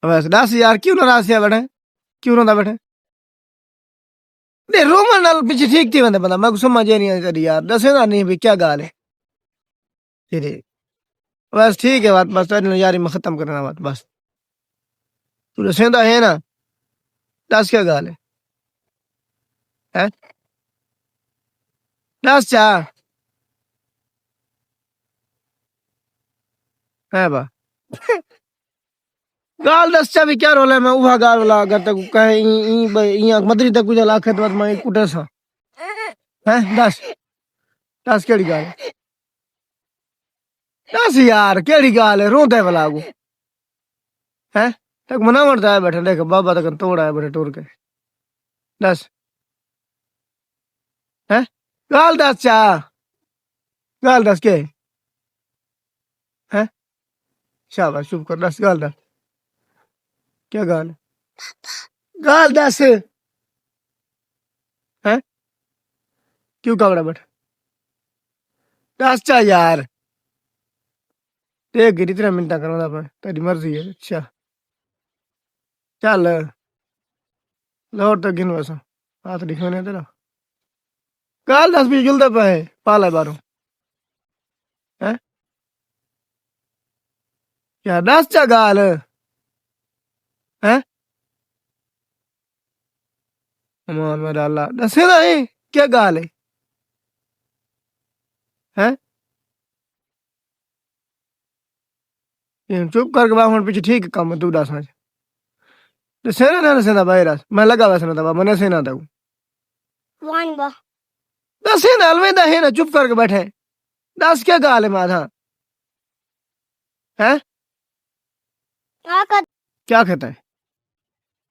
बस 10,000 क्यों नाराज है बैठे क्यों रोंदा बैठे नहीं रोमन नाल पीछे ठीक थी बंदा बंदा मैं समझ नहीं आ रही यार दसेगा नहीं भी क्या गाल है तेरे बस ठीक है बात बस तो यारी मैं खत्म करना बात बस तू दसेंदा है ना 10 क्या गाल है 10 चा है बा गाल 10 चा भी क्या रोल है मैं उहा गाल वाला अगर तक कहे ई मदरी तक कुछ लाखे तो मैं कुटे सा है 10 10 केड़ी गाल 10 यार केड़ी गाल है रोंदे वाला को है तक मना मरता है बैठे देख बाबा तक तोड़ा है बैठे टूर के 10 है गाल 10 चा गाल 10 के है शाबाश चुप कर 10 गाल 10 क्या गाल है गाल 10 है क्यों कावड़ा बैठे 10 चा यार देख गिरी तेरा मिनटा करवा मैं तेरी मर्जी है अच्छा चल लौट तक गिन वैसा हाथ दिखा नहीं तेरा गाल 10 भी जुलता पे है पाला बारो है क्या 10 चा गाल है अमान मेरा अल्लाह दसे ना है क्या गाल है हैं ये चुप करके बाहर पीछे ठीक है काम है तू दस आज दसे ना दसे ना भाई रास मैं लगा वैसे ना दबा मैंने से ना दऊ वन बा दसे ना अलविदा है ना चुप करके बैठे 10 क्या गाल है माधा हैं आका क्या कहता है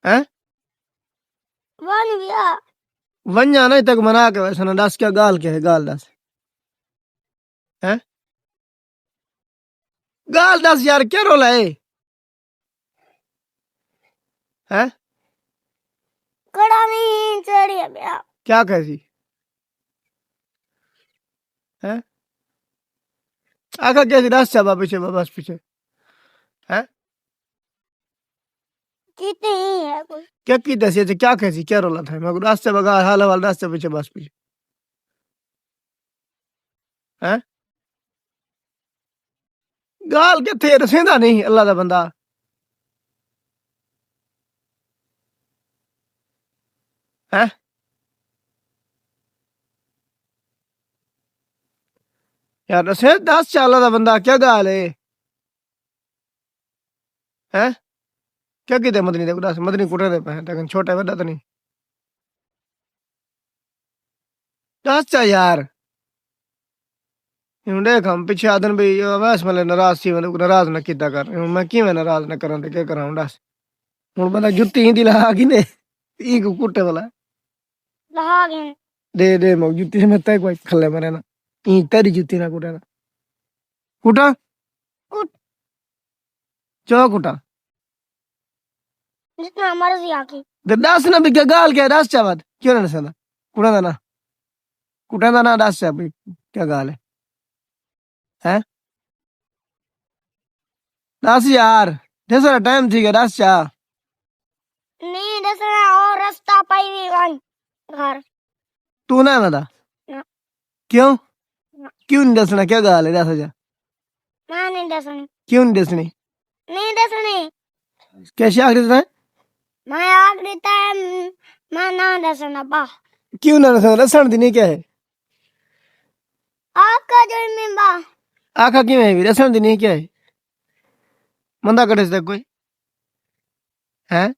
हैं वन बिया वन जाना ही तक मना के वैसे ना 10 क्या गाल क्या है गाल 10 हैं गाल 10 यार क्या रोला है हैं कड़ा नहीं चढ़ी बिया क्या कैसी हैं आखा कैसी 10 चाबा पीछे बस पीछे हैं कितने ही है कोई क्या की दसी थे क्या कैसी क्या रोला था मैं रास्ते बगा हाल हवाल रास्ते पीछे बस पीछे हैं गाल के थे रसेंदा नहीं अल्लाह दा बंदा हैं यार रसे 10 चाला दा बंदा क्या गाल है हैं क्या कीते मदनी दे 10 मदनी कुटे दे पे तक छोटा बड़ा तो नहीं 10 चा यार यूं देख हम पीछे आदन भी वैस मतलब नाराज सी मतलब नाराज न कीता कर मैं किवें नाराज न कਰਾਂ ਤੇ क्या कਰਾਂ दस ਹੁਣ ਬੰਦਾ ਜੁੱਤੀ ਹੀ ਲਾ ਕੇ ਨੇ ਇਹ ਕੁੱਟੇ ਵਾਲਾ लहा गए दे मैं जुत्ती में तय कोई खल्ले मरे ना ई तेरी जुत्ती ना कुटा ना कुटा कुट चो कुटा जितना मर्जी आके दे 10 ना भी क्या गाल क्या 10 चावत क्यों ना सदा कुटा ना 10 चा भी क्या गाल है हैं 10 यार जैसा टाइम थी क्या 10 चा नहीं दसना और रास्ता पाई भी वन घर तू ना बता ना क्यों ना क्यों नहीं दसना क्या गाल है 10 चा मैं नहीं दसनी क्यों नहीं दसनी नहीं दसनी कैसे आखिर है मैं आखिरी टाइम मैं ना दसना बा क्यों ना दसना दसन दी नहीं क्या है आका जो में बा आखा क्यों है भी दसन दी नहीं क्या है मंदा कटे से कोई हैं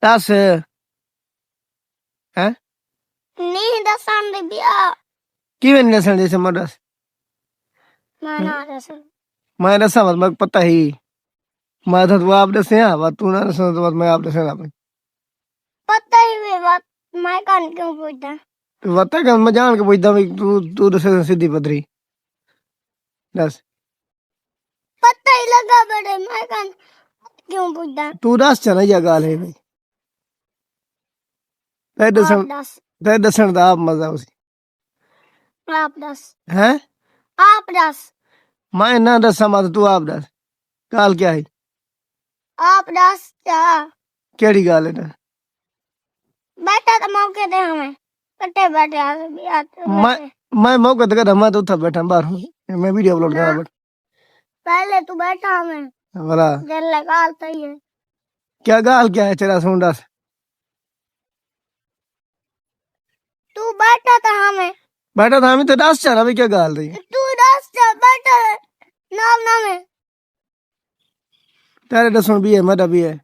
10 हैं नहीं दसन दे बिया क्यों नहीं दसन जैसे मदस मैं ना दसन मैं दसा मत मैं पता ही मैं तो आप दसे हाँ तू ना दसा तो मैं आप दसे ना पता ही भी बात मैं कान क्यों पूछता तो बता क्या मैं जान के पूछता हूँ तू तू दसे सीधी पदरी 10 पता ही लगा बड़े मैं कान क्यों पूछता तू 10 चना या गाल है भाई आप ते दसन दा आप मजा उसी दस हैं आप दस मैं ना दसा मत तू आप दस गाल क्या है आप दस जा केड़ी गल है बैठा तो मौके दे हमें कट्टे बैठे आते भी आते बैठे मैं मौका तो कर मैं तो उठा बैठा बाहर हूं मैं वीडियो अपलोड करा बट पहले तू बैठा हमें भला दिल लगाल सही है क्या गाल क्या है तेरा सुन दस तू बैठा था हमें बैठा था हमें तो दस चाह रहा क्या गाल रही तू दस जा बैठा नाम नाम है तेरे दसुन भी है मेरा भी है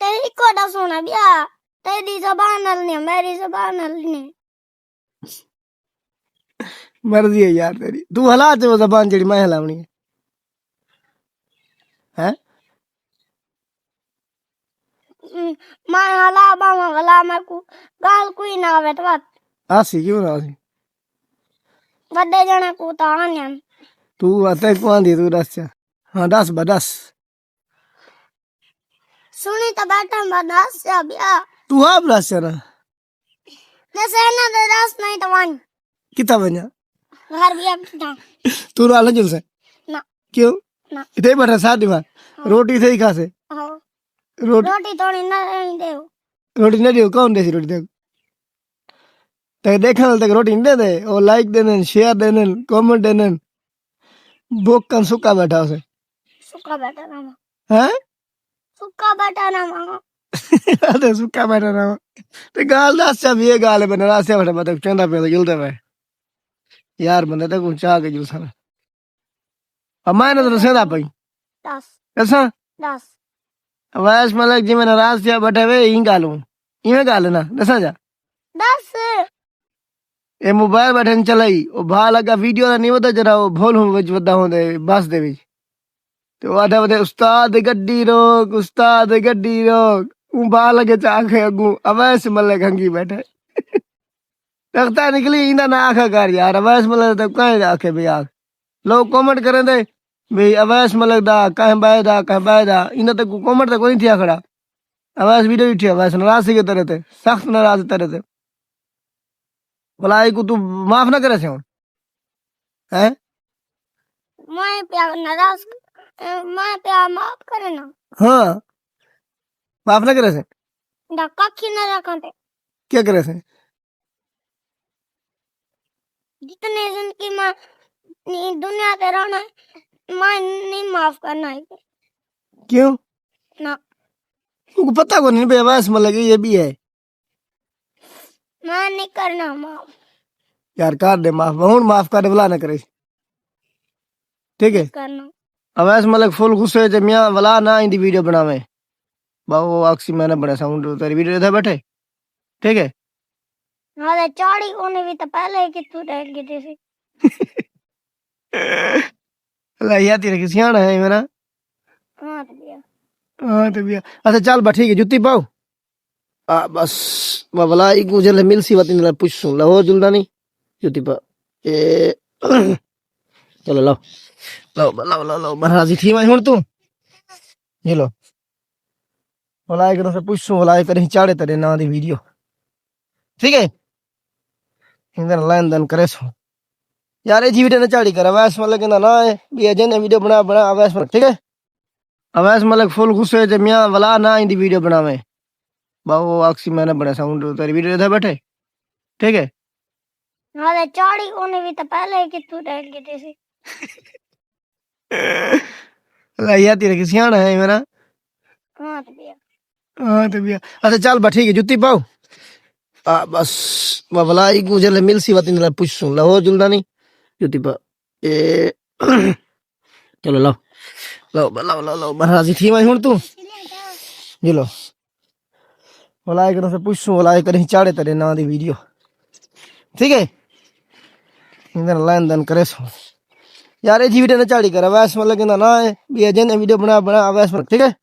तेरी को दस होना बिया तेरी जबान नल नहीं मेरी जबान नल नहीं मर्जी है यार तेरी तू हला ते वो जबान जेड़ी मैं हलावनी है हैं मैं हला बामा हला मैं को गाल कोई ना आवे तो बात आसी क्यों ना आसी बड़े जने को तो आन्या तू आते को आंधी तू दस चाह हाँ दस बदस सुनी तो बैठा मैं दस जा बिया तू आप दस चाह ना जैसे ना तो दस नहीं तो वन कितना बना घर भी अब था तू राल जुल से ना क्यों ना इतने बैठा साथ दीवार रोटी थे ही खा से हाँ रोटी रोटी थोड़ी ना नहीं दे रोटी नहीं दियो कौन देसी रोटी दे तक देखने वाले तक रोटी नहीं दे दे और लाइक देने शेयर देने कमेंट देने भूख कम सुक्का बैठा उसे सुक्का बैठा ना माँ हैं सुक्का बैठा ना माँ अरे सुक्का बैठा रहा तो गाल दस चा भी ये गाल है बना रास्ते बैठा मतलब चंदा पे तो जुलते हुए यार बंदे तक ऊंचा के जुलसा ना अब मैंने तो रसेदा पाई दस ऐसा दस वैस मतलब जी मैंने रास्ते बैठे हुए यहीं गालूं इवें गाल ना दसा जा दस ये मोबाइल बैठे न चलाई वो भा लगा वीडियो नहीं होता जरा वो भोल हूं विच वदा होंदे बस दे विच तो आधा वदे उस्ताद गड्डी रोक ऊ भा लगे चाखे अगू अवैस मल्ले खंगी बैठे तख्ता निकली इंदा ना आखा कर यार अवैस मल्ले तो कहीं आखे भी आख लोग कमेंट करें दे भाई अवैस मल्ले दा कहीं बैदा इंदा तक कमेंट तो कोई नहीं थिया खड़ा अवैस वीडियो उठी अवैस नाराज के तरह थे सख्त नाराज तरह थे भलाई को तू माफ ना करे से हैं मैं प्यार नाराज मैं प्यार माफ करे ना हाँ माफ ना करे से धक्का खी ना रखते क्या करे से जितने जिंदगी में दुनिया पे रहना है मैं नहीं माफ करना है क्यों ना तुमको पता को नहीं भाई अवैस मल्ले की ये भी है मैं नहीं करना माफ यार कर दे माफ बहुत माफ कर दे भला ना करे ठीक है करना अवैस मलिक फुल गुस्से च मियां वला ना इंदी वीडियो बनावे बाबू अक्सी मैंने बड़ा साउंड तेरी वीडियो इधर बैठे ठीक है हाँ चौड़ी होने भी तो पहले ही कितू रह गई थी अल्लाह यार तेरे किसी आना है मेरा हाँ तो भैया हाँ तो भैया अच्छा चल बा ठीक है जुत्ती पाओ बस वला एक गुजर मिल सी बात इन पूछ सुन लो जुलदा नहीं जुत्ती पा ए चलो लो लो महाराजी थी मैं हुन तू ये लो वला एक से पूछ सुन वला कहीं चाड़े तेरे ना दी वीडियो ठीक है इंदर लेन देन करे सो यार ये जी वीडियो ने चाड़ी कर अवैस मलिक कहंदा ना है भी एजेंट वीडियो बना अवैस मलिक ठीक है अवैस मलिक फुल गुस्से च मियां वला ना इंदी वीडियो बनावे बाबू अक्सी मैंने बड़ा साउंड तेरी वीडियो इधर बैठे ठीक है हाँ चौड़ी होने भी तो पहले ही कितू रह गई थी अल्लाह यार तेरे किसी आना है मेरा हाँ तो भैया हाँ तो भैया अच्छा चल बा ठीक है जुत्ती पाओ बस वला एक गुजर मिल सी बात इन पूछ सुन लो जुलदा नहीं जुत्ती पा ए चलो लो महाराजी थी मैं हुन तू ये लो वला एक से पूछ सुन वला कहीं चाड़े तेरे ना दी वीडियो ठीक है इंदर लेन देन करे सो यार ये जी वीडियो ने चाड़ी कर अवैस मलिक कहंदा ना है भी एजेंट वीडियो बना अवैस मलिक ठीक है